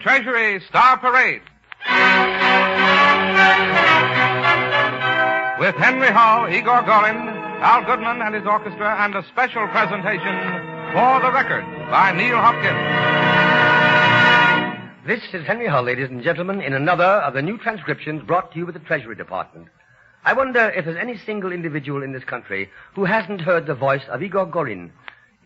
Treasury Star Parade. With Henry Hall, Igor Gorin, Al Goodman and his orchestra, and a special presentation for the record by Neil Hopkins. This is Henry Hall, ladies and gentlemen, in another of the new transcriptions brought to you by the Treasury Department. I wonder if there's any single individual in this country who hasn't heard the voice of Igor Gorin.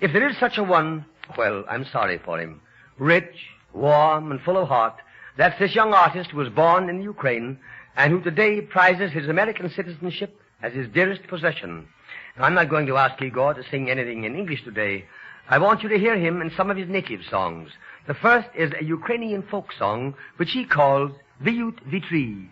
If there is such a one, well, I'm sorry for him. Rich, warm, and full of heart, that's this young artist who was born in the Ukraine and who today prizes his American citizenship as his dearest possession. Now, I'm not going to ask Igor to sing anything in English today. I want you to hear him in some of his native songs. The first is a Ukrainian folk song, which he calls Vyut Vitri.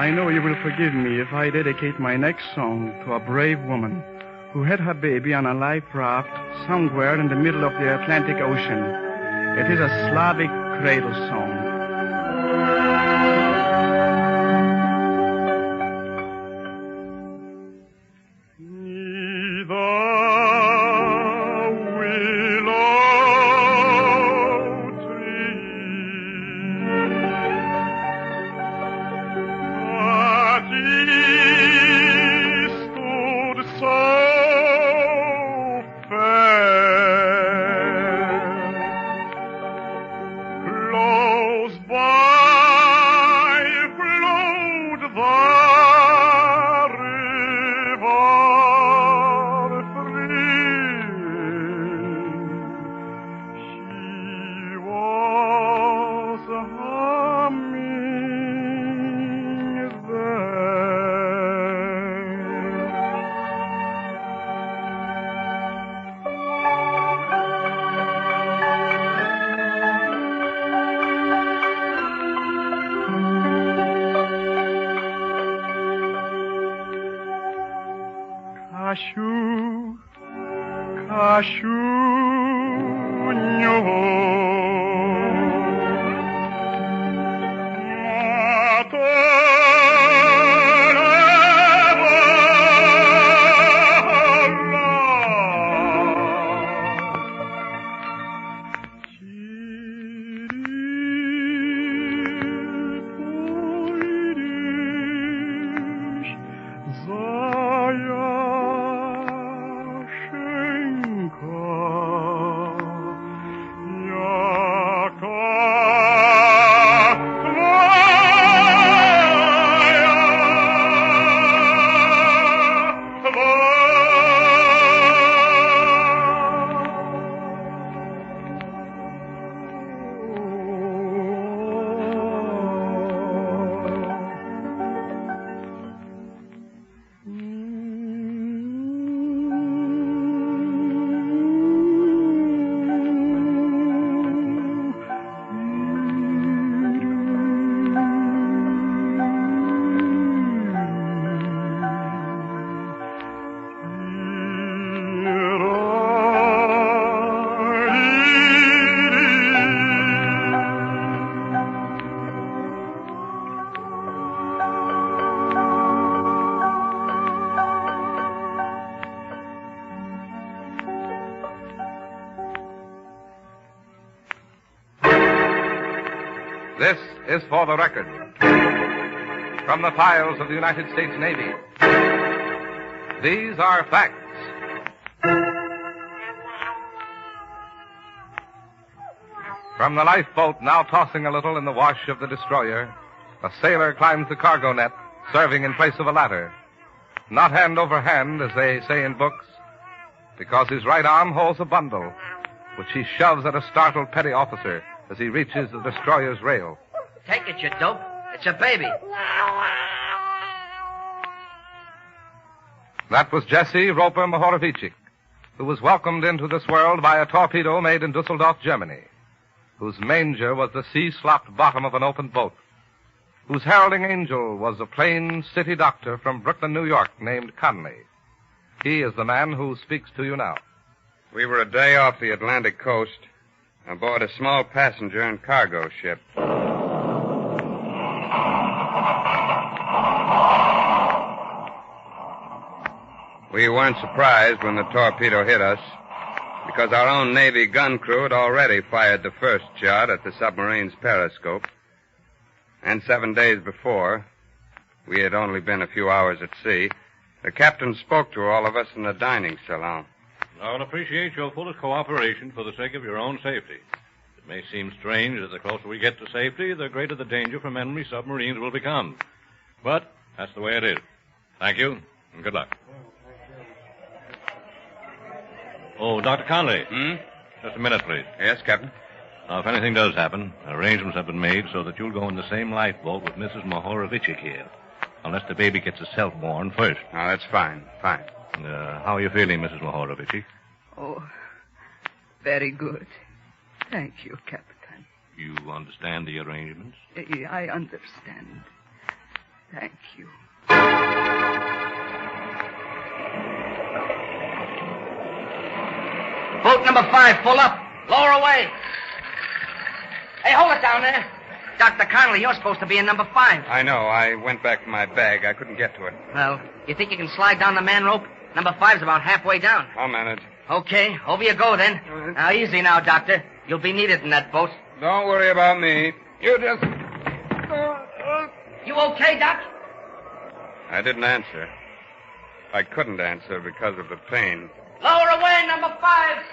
I know you will forgive me if I dedicate my next song to a brave woman who had her baby on a life raft somewhere in the middle of the Atlantic Ocean. It is a Slavic cradle song. This is For the Record. From the files of the United States Navy. These are facts. From the lifeboat now tossing a little in the wash of the destroyer, a sailor climbs the cargo net, serving in place of a ladder. Not hand over hand, as they say in books, because his right arm holds a bundle, which he shoves at a startled petty officer as he reaches the destroyer's rail. Take it, you dope. It's a baby. That was Jesse Roper Mohorovicic, who was welcomed into this world by a torpedo made in Dusseldorf, Germany, whose manger was the sea-slopped bottom of an open boat, whose heralding angel was a plain city doctor from Brooklyn, New York, named Conley. He is the man who speaks to you now. We were a day off the Atlantic coast, aboard a small passenger and cargo ship. We weren't surprised when the torpedo hit us, because our own Navy gun crew had already fired the first shot at the submarine's periscope. And 7 days before, we had only been a few hours at sea, the captain spoke to all of us in the dining salon. I would appreciate your fullest cooperation for the sake of your own safety. It may seem strange that the closer we get to safety, the greater the danger from enemy submarines will become. But that's the way it is. Thank you, and good luck. Oh, Dr. Conley. Just a minute, please. Yes, Captain? Now, if anything does happen, arrangements have been made so that you'll go in the same lifeboat with Mrs. Mohorovicic here. Unless the baby gets herself born first. Oh, that's fine. Fine. How are you feeling, Mrs. Mohorovicic? Oh, very good. Thank you, Captain. You understand the arrangements? I understand. Thank you. Boat number 5, full up. Lower away. Hey, hold it down there. Dr. Connolly, you're supposed to be in number 5. I know. I went back for my bag. I couldn't get to it. Well, you think you can slide down the man rope? Number 5's about halfway down. I'll manage. Okay, over you go then. Now, easy now, Doctor. You'll be needed in that boat. Don't worry about me. You just... You okay, Doc? I didn't answer. I couldn't answer because of the pain. Lower away, number 5.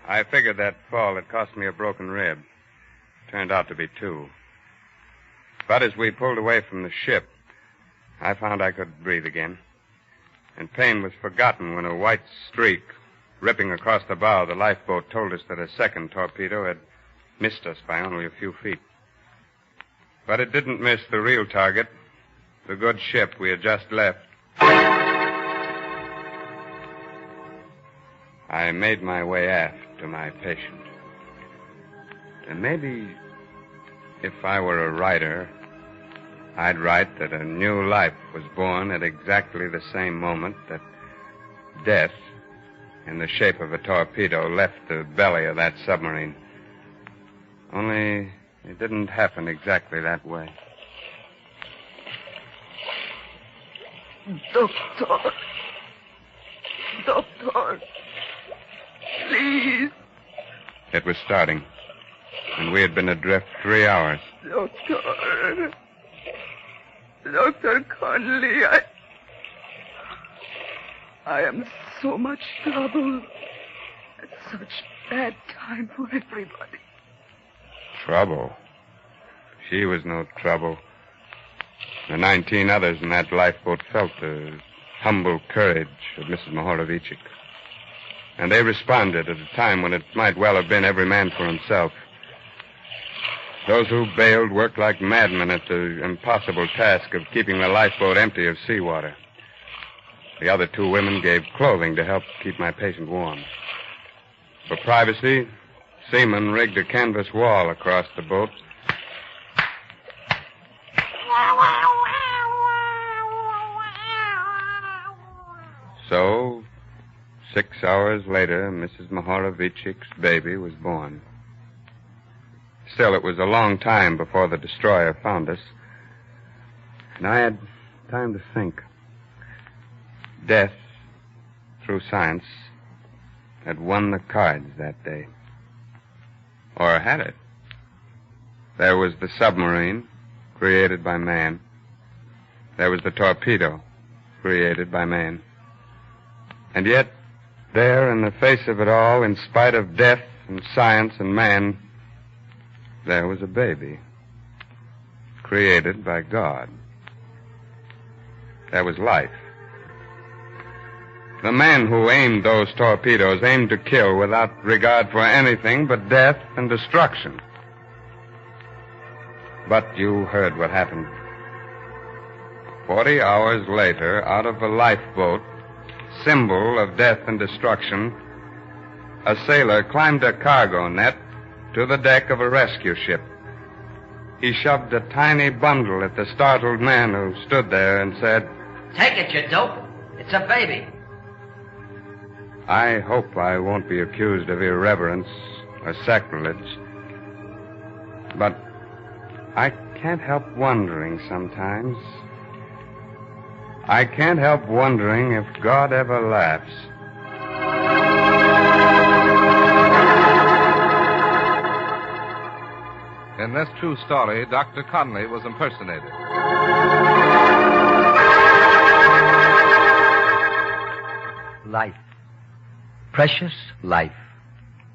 I figured that fall had cost me a broken rib. Turned out to be 2. But as we pulled away from the ship, I found I could breathe again. And pain was forgotten when a white streak ripping across the bow of the lifeboat told us that a second torpedo had missed us by only a few feet. But it didn't miss the real target, the good ship we had just left. I made my way aft to my patient. And maybe if I were a writer, I'd write that a new life was born at exactly the same moment that death, in the shape of a torpedo, left the belly of that submarine. Only it didn't happen exactly that way. Doctor. Doctor. Please. It was starting, and we had been adrift 3 hours. Doctor. Dr. Conley, I am so much trouble. At such bad time for everybody. Trouble? She was no trouble. The 19 others in that lifeboat felt the humble courage of Mrs. Mohorovicic. And they responded at a time when it might well have been every man for himself. Those who bailed worked like madmen at the impossible task of keeping the lifeboat empty of seawater. The other 2 women gave clothing to help keep my patient warm. For privacy, seamen rigged a canvas wall across the boat. So, 6 hours later, Mrs. Mohorovicic's baby was born. Still, it was a long time before the destroyer found us. And I had time to think. Death, through science, had won the cards that day. Or had it? There was the submarine, created by man. There was the torpedo, created by man. And yet, there in the face of it all, in spite of death and science and man, there was a baby, created by God. There was life. The man who aimed those torpedoes aimed to kill without regard for anything but death and destruction. But you heard what happened. 40 hours later, out of a lifeboat, symbol of death and destruction, a sailor climbed a cargo net to the deck of a rescue ship. He shoved a tiny bundle at the startled man who stood there and said, "Take it, you dope. It's a baby." I hope I won't be accused of irreverence or sacrilege, but I can't help wondering sometimes. I can't help wondering if God ever laughs. In this true story, Dr. Conley was impersonated. Life. Precious life.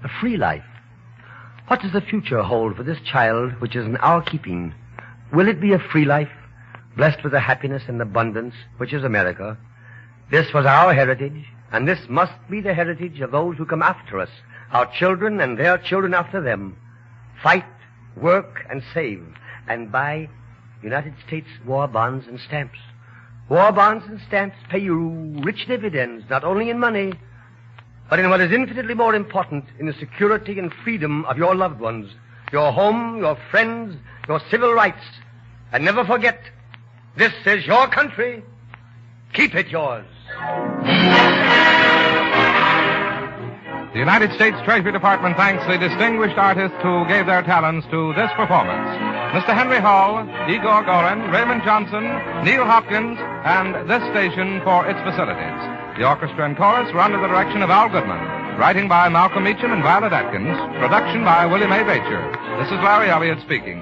A free life. What does the future hold for this child which is in our keeping? Will it be a free life, blessed with the happiness and abundance which is America? This was our heritage, and this must be the heritage of those who come after us, our children and their children after them. Fight, work, and save, and buy United States war bonds and stamps. War bonds and stamps pay you rich dividends, not only in money, but in what is infinitely more important, in the security and freedom of your loved ones, your home, your friends, your civil rights. And never forget, this is your country. Keep it yours. The United States Treasury Department thanks the distinguished artists who gave their talents to this performance. Mr. Henry Hall, Igor Gorin, Raymond Johnson, Neil Hopkins, and this station for its facilities. The orchestra and chorus were under the direction of Al Goodman. Writing by Malcolm Meacham and Violet Atkins. Production by William A. Bacher. This is Larry Elliott speaking.